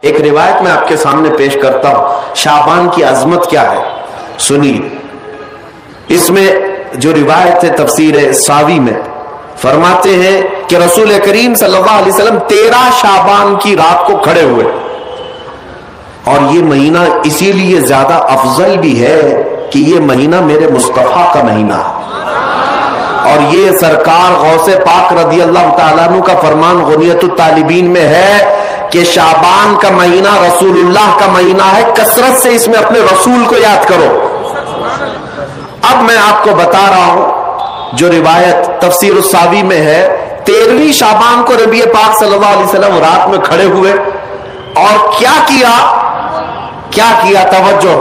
ایک روایت میں آپ کے سامنے پیش کرتا ہوں، شعبان کی عظمت کیا ہے سنیے۔ اس میں جو روایت ہے تفسیر ساوی میں فرماتے ہیں کہ رسول کریم صلی اللہ علیہ وسلم 13 شعبان کی رات کو کھڑے ہوئے، اور یہ مہینہ اسی لیے زیادہ افضل بھی ہے کہ یہ مہینہ میرے مصطفیٰ کا مہینہ ہے، اور یہ سرکار غوث پاک رضی اللہ تعالیٰ عنہ کا فرمان غنیت الطالبین میں ہے کہ شعبان کا مہینہ رسول اللہ کا مہینہ ہے، کثرت سے اس میں اپنے رسول کو یاد کرو۔ اب میں آپ کو بتا رہا ہوں جو روایت تفسیر الساوی میں ہے، 13ویں شعبان کو نبی پاک صلی اللہ علیہ وسلم رات میں کھڑے ہوئے اور کیا کیا توجہ،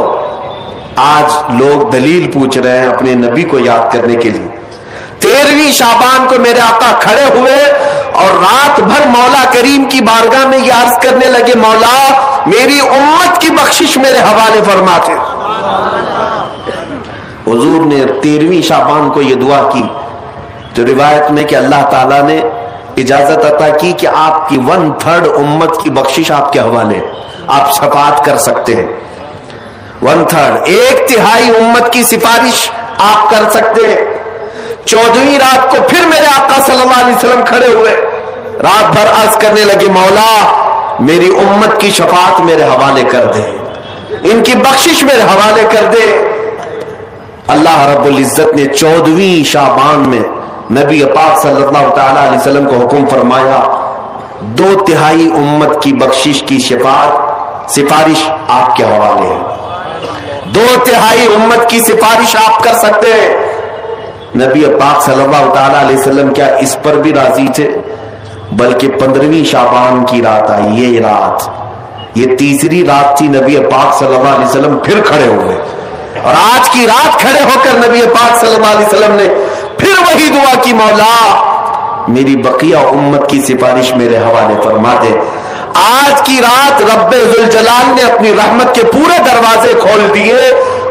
آج لوگ دلیل پوچھ رہے ہیں اپنے نبی کو یاد کرنے کے لیے۔ 13ویں شعبان کو میرے آقا کھڑے ہوئے اور رات بھر مولا کریم کی بارگاہ میں یہ عرض کرنے لگے، مولا میری امت کی بخشش میرے حوالے فرماتے۔ حضور نے 13ویں شعبان کو یہ دعا کی تو روایت میں کہ اللہ تعالیٰ نے اجازت عطا کی کہ آپ کی 1/3 امت کی بخشش آپ کے حوالے، آپ شفاعت کر سکتے ہیں۔ 1/3 1/3 امت کی سفارش آپ کر سکتے ہیں۔ 14ویں رات کو پھر میرے آقا صلی اللہ علیہ وسلم کھڑے ہوئے، رات بھر عرض کرنے لگے، مولا میری امت کی شفاعت میرے حوالے کر دے، ان کی بخشش میرے حوالے کر دے۔ اللہ رب العزت نے 14ویں شعبان میں نبی پاک صلی اللہ تعالی علیہ وسلم کو حکم فرمایا، 2/3 امت کی بخشش کی سفارش آپ کے حوالے ہے، 2/3 امت کی سفارش آپ کر سکتے ہیں۔ نبی پاک صلی اللہ تعالی علیہ وسلم کیا اس پر بھی راضی تھے، بلکہ 15ویں شعبان کی رات آئی، یہ تیسری رات تھی، نبی پاک صلی اللہ علیہ وسلم پھر کھڑے ہوئے، اور آج کی رات کھڑے ہو کر نبی پاک صلی اللہ علیہ وسلم نے پھر وہی دعا کی، مولا میری بقیہ امت کی سفارش میرے حوالے فرما دے۔ آج کی رات رب ذوالجلال نے اپنی رحمت کے پورے دروازے کھول دیے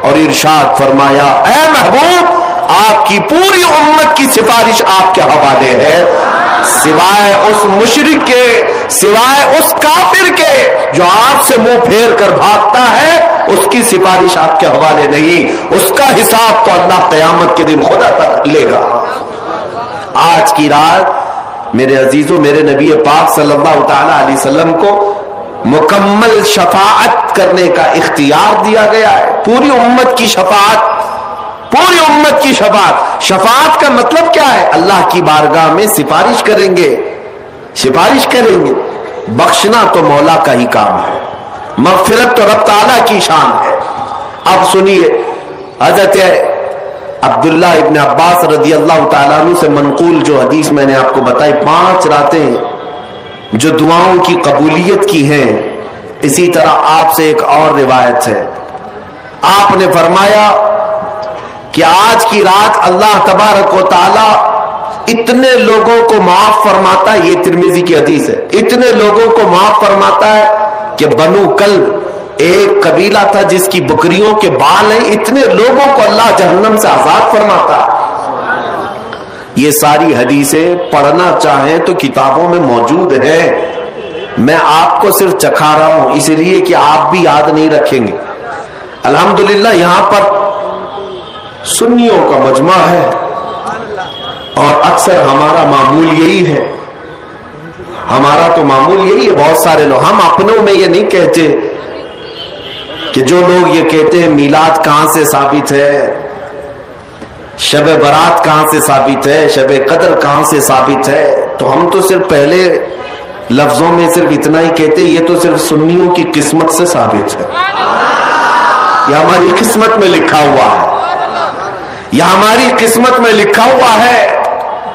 اور ارشاد فرمایا، اے محبوب آپ کی پوری امت کی سفارش آپ کے حوالے ہے، سوائے اس مشرک کے، سوائے اس کافر کے جو آپ سے منہ پھیر کر بھاگتا ہے، اس کی سفارش آپ کے حوالے نہیں، اس کا حساب تو اللہ قیامت کے دن خدا تک لے گا۔ آج کی رات میرے عزیزوں، میرے نبی پاک صلی اللہ تعالی علیہ وسلم کو مکمل شفاعت کرنے کا اختیار دیا گیا ہے، پوری امت کی شفاعت، پوری امت کی شفاعت۔ شفاعت کا مطلب کیا ہے؟ اللہ کی بارگاہ میں سفارش کریں گے، سفارش کریں گے۔ بخشنا تو مولا کا ہی کام ہے، مغفرت تو رب تعالیٰ کی شان ہے۔ اب سنیے، حضرت عبداللہ ابن عباس رضی اللہ تعالیٰ عنہ سے منقول جو حدیث میں نے آپ کو بتائی، 5 راتیں جو دعاؤں کی قبولیت کی ہیں، اسی طرح آپ سے ایک اور روایت ہے، آپ نے فرمایا کہ آج کی رات اللہ تبارک و تعالی اتنے لوگوں کو معاف فرماتا ہے، یہ ترمذی کی حدیث ہے، اتنے لوگوں کو معاف فرماتا ہے کہ بنو کلب ایک قبیلہ تھا جس کی بکریوں کے بال ہیں، اتنے لوگوں کو اللہ جہنم سے آزاد فرماتا ہے۔ یہ ساری حدیثیں پڑھنا چاہیں تو کتابوں میں موجود ہیں، میں آپ کو صرف چکھا رہا ہوں اس لیے کہ آپ بھی یاد نہیں رکھیں گے۔ الحمدللہ یہاں پر سنیوں کا مجمع ہے اور اکثر ہمارا معمول یہی ہے، ہمارا تو معمول یہی ہے، بہت سارے لوگ، ہم اپنوں میں یہ نہیں کہتے کہ جو لوگ یہ کہتے ہیں میلاد کہاں سے ثابت ہے، شب برات کہاں سے ثابت ہے، شب قدر کہاں سے ثابت ہے، تو ہم تو صرف پہلے لفظوں میں صرف اتنا ہی کہتے ہیں، یہ تو صرف سنیوں کی قسمت سے ثابت ہے، یہ ہماری قسمت میں لکھا ہوا ہے، یہ ہماری قسمت میں لکھا ہوا ہے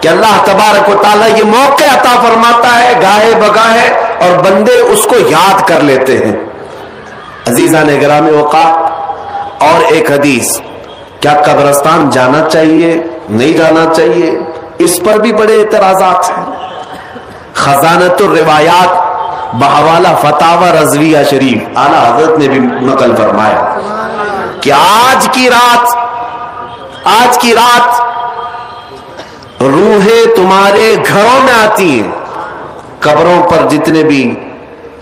کہ اللہ تبارک و تعالیٰ یہ موقع عطا فرماتا ہے گاہے بگاہے اور بندے اس کو یاد کر لیتے ہیں۔ عزیزان گرامی اوقات، اور ایک حدیث، کیا قبرستان جانا چاہیے نہیں جانا چاہیے، اس پر بھی بڑے اعتراضات ہیں۔ خزانۃ الروایات بحوالہ فتاوی رضویہ شریف اعلیٰ حضرت نے بھی نقل فرمایا کہ آج کی رات روحیں تمہارے گھروں میں آتی ہیں، قبروں پر جتنے بھی